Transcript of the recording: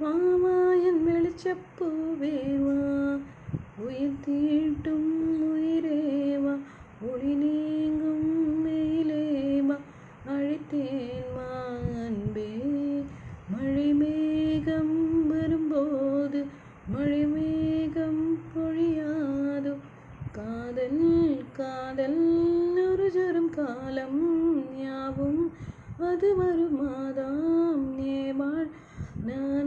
வாவா என் வெளிச்சப்பூவேவா, உயிர் தீட்டும் உயிரேவா, ஒளி நீங்கும் மேலேவா, அழைத்தேன் வா அன்பே. மழை மேகம் வரும்போது மழை மேகம் பொழியாதோ, காதல் காதல் ஒரு ஜரும் காலம் யாவும் அது வருமாதாம் நேவாள். na